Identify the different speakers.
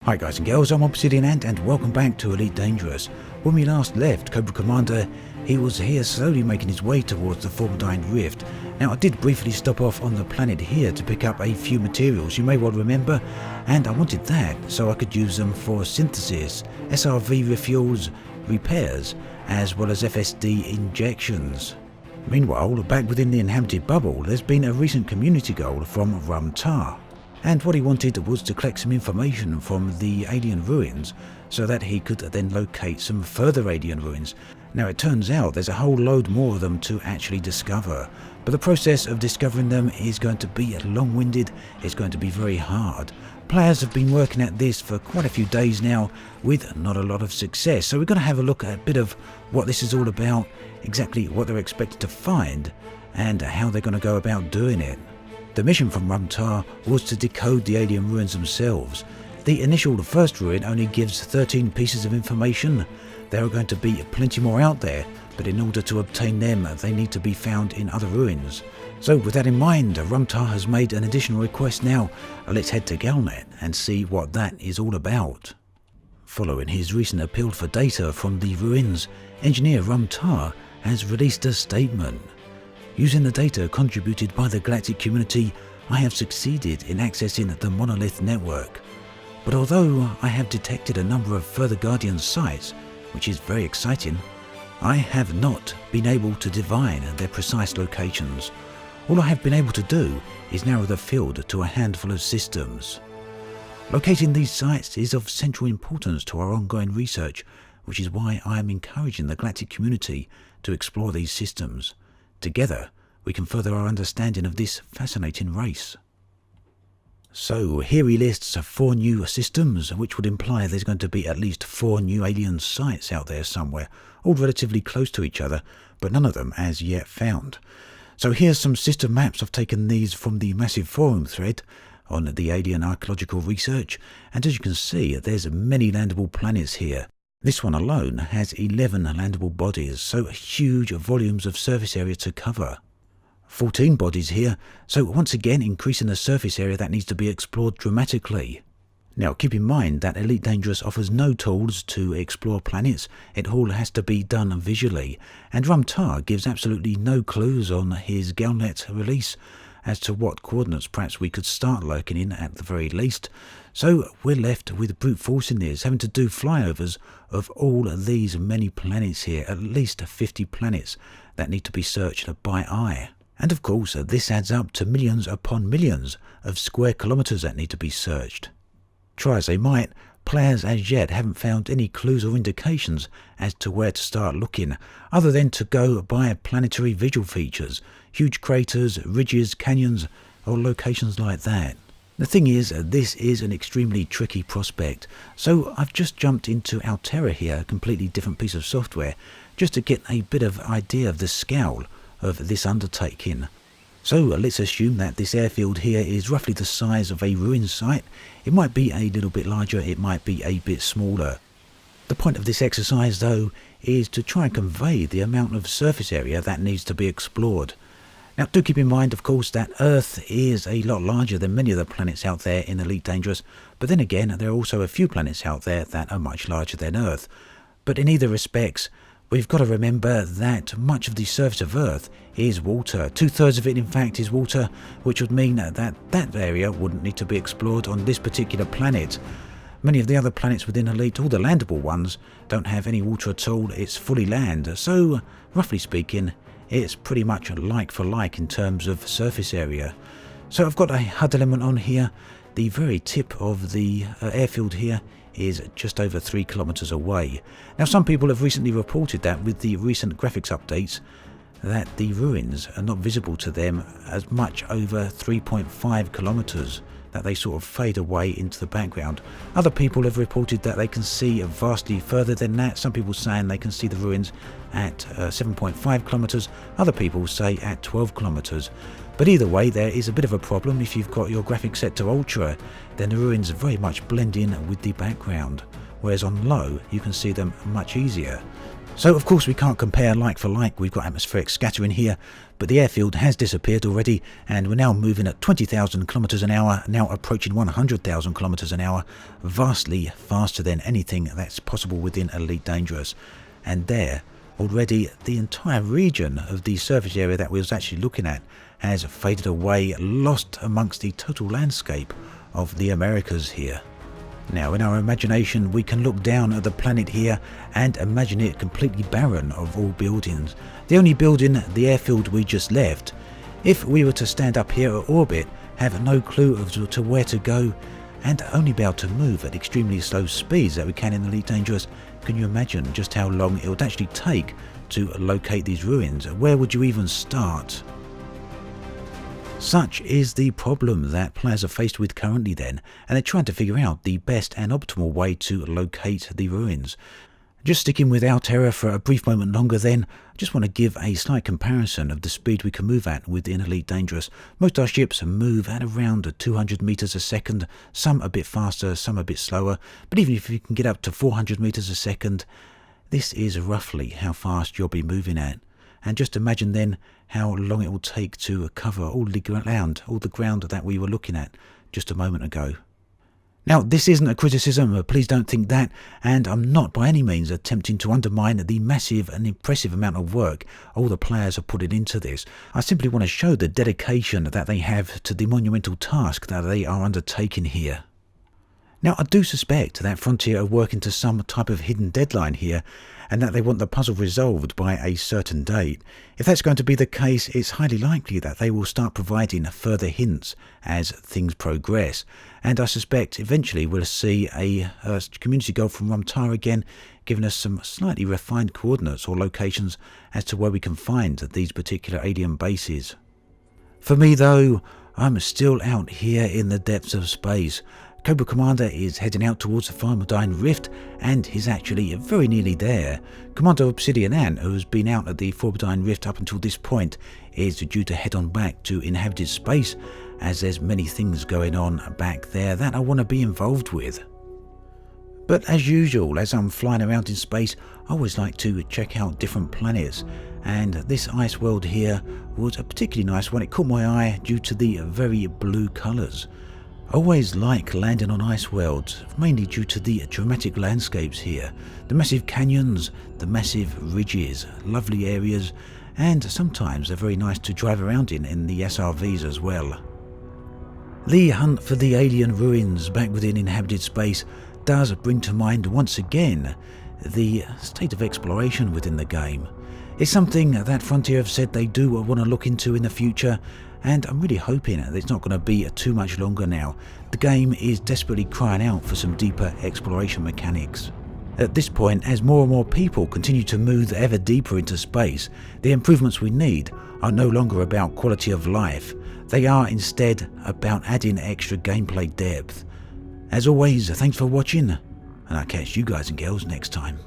Speaker 1: Hi guys and girls, I'm Obsidian Ant and welcome back to Elite Dangerous. When we last left Cobra Commander, he was here slowly making his way towards the Formidine Rift. Now I did briefly stop off on the planet here to pick up a few materials you may well remember, and I wanted that so I could use them for synthesis, SRV refuels, repairs, as well as FSD injections. Meanwhile, back within the inhabited bubble, there's been a recent community goal from Rum Tar. And what he wanted was to collect some information from the alien ruins so that he could then locate some further alien ruins. Now it turns out there's a whole load more of them to actually discover, but the process of discovering them is going to be long-winded, it's going to be very hard. Players have been working at this for quite a few days now with not a lot of success, so we're going to have a look at a bit of what this is all about, exactly what they're expected to find and how they're going to go about doing it. The mission from Rum Tar was to decode the alien ruins themselves. The first ruin only gives 13 pieces of information. There are going to be plenty more out there, but in order to obtain them they need to be found in other ruins. So with that in mind, Rum Tar has made an additional request now. Let's head to Galnet and see what that is all about. Following his recent appeal for data from the ruins, engineer Rum Tar has released a statement. Using the data contributed by the galactic community, I have succeeded in accessing the Monolith network. But although I have detected a number of further Guardian sites, which is very exciting, I have not been able to divine their precise locations. All I have been able to do is narrow the field to a handful of systems. Locating these sites is of central importance to our ongoing research, which is why I am encouraging the galactic community to explore these systems. Together, we can further our understanding of this fascinating race. So here he lists 4 new systems, which would imply there's going to be at least 4 new alien sites out there somewhere, all relatively close to each other, but none of them as yet found. So here's some system maps. I've taken these from the massive forum thread on the alien archaeological research, and as you can see, there's many landable planets here. This one alone has 11 landable bodies, so huge volumes of surface area to cover. 14 bodies here, so once again increasing the surface area that needs to be explored dramatically. Now keep in mind that Elite Dangerous offers no tools to explore planets, it all has to be done visually, and Rum Tar gives absolutely no clues on his Galnet release as to what coordinates perhaps we could start lurking in at the very least. So we're left with brute forcing this, having to do flyovers of all these many planets here, at least 50 planets that need to be searched by eye. And of course this adds up to millions upon millions of square kilometres that need to be searched. Try as they might, players as yet haven't found any clues or indications as to where to start looking, other than to go by planetary visual features, huge craters, ridges, canyons, or locations like that. The thing is, this is an extremely tricky prospect, so I've just jumped into Altera here, a completely different piece of software, just to get a bit of idea of the scale of this undertaking. So let's assume that this airfield here is roughly the size of a ruin site. It might be a little bit larger, it might be a bit smaller. The point of this exercise though is to try and convey the amount of surface area that needs to be explored. Now do keep in mind of course that Earth is a lot larger than many of the planets out there in Elite Dangerous, but then again there are also a few planets out there that are much larger than Earth. But in either respects, we've got to remember that much of the surface of Earth is water. 2/3 of it in fact is water, which would mean that that area wouldn't need to be explored on this particular planet. Many of the other planets within Elite, all the landable ones, don't have any water at all, it's fully land. So roughly speaking, it's pretty much like for like in terms of surface area. So I've got a HUD element on here. The very tip of the airfield here is just over 3 kilometers away. Now some people have recently reported that with the recent graphics updates that the ruins are not visible to them as much over 3.5 kilometers, that they sort of fade away into the background. Other people have reported that they can see vastly further than that. Some people saying they can see the ruins at 7.5 kilometers, other people say at 12 kilometers. But either way, there is a bit of a problem. If you've got your graphics set to ultra, then the ruins very much blend in with the background, whereas on low you can see them much easier. So of course we can't compare like for like. We've got atmospheric scattering here, but the airfield has disappeared already, and we're now moving at 20,000 kilometers an hour, now approaching 100,000 kilometers an hour, vastly faster than anything that's possible within Elite Dangerous. And there, already the entire region of the surface area that we was actually looking at has faded away, lost amongst the total landscape of the Americas here. Now, in our imagination, we can look down at the planet here and imagine it completely barren of all buildings. The only building, the airfield we just left. If we were to stand up here at orbit, have no clue as to where to go, and only be able to move at extremely slow speeds that we can in Elite Dangerous, can you imagine just how long it would actually take to locate these ruins? Where would you even start? Such is the problem that players are faced with currently then, and they're trying to figure out the best and optimal way to locate the ruins. Just sticking with Alterra for a brief moment longer then, I just want to give a slight comparison of the speed we can move at within Elite Dangerous. Most of our ships move at around 200 meters a second, some a bit faster, some a bit slower, but even if you can get up to 400 meters a second, this is roughly how fast you'll be moving at. And just imagine then how long it will take to cover all the ground that we were looking at just a moment ago. Now, this isn't a criticism, please don't think that, and I'm not by any means attempting to undermine the massive and impressive amount of work all the players are putting into this. I simply want to show the dedication that they have to the monumental task that they are undertaking here. Now, I do suspect that Frontier are working to some type of hidden deadline here, and that they want the puzzle resolved by a certain date. If that's going to be the case, it's highly likely that they will start providing further hints as things progress. And I suspect eventually we'll see a community goal from Rumtara again, giving us some slightly refined coordinates or locations as to where we can find these particular alien bases. For me though, I'm still out here in the depths of space. Cobra Commander is heading out towards the Formidine Rift, and he's actually very nearly there. Commander Obsidian Ant, who's been out at the Formidine Rift up until this point, is due to head on back to inhabited space, as there's many things going on back there that I want to be involved with. But as usual, as I'm flying around in space, I always like to check out different planets, and this ice world here was a particularly nice one. It caught my eye due to the very blue colours. I always like landing on ice worlds, mainly due to the dramatic landscapes here, the massive canyons, the massive ridges, lovely areas, and sometimes they're very nice to drive around in the SRVs as well. The hunt for the alien ruins back within inhabited space does bring to mind once again the state of exploration within the game. It's something that Frontier have said they do want to look into in the future, and I'm really hoping that it's not going to be too much longer now. The game is desperately crying out for some deeper exploration mechanics. At this point, as more and more people continue to move ever deeper into space, the improvements we need are no longer about quality of life. They are instead about adding extra gameplay depth. As always, thanks for watching, and I'll catch you guys and girls next time.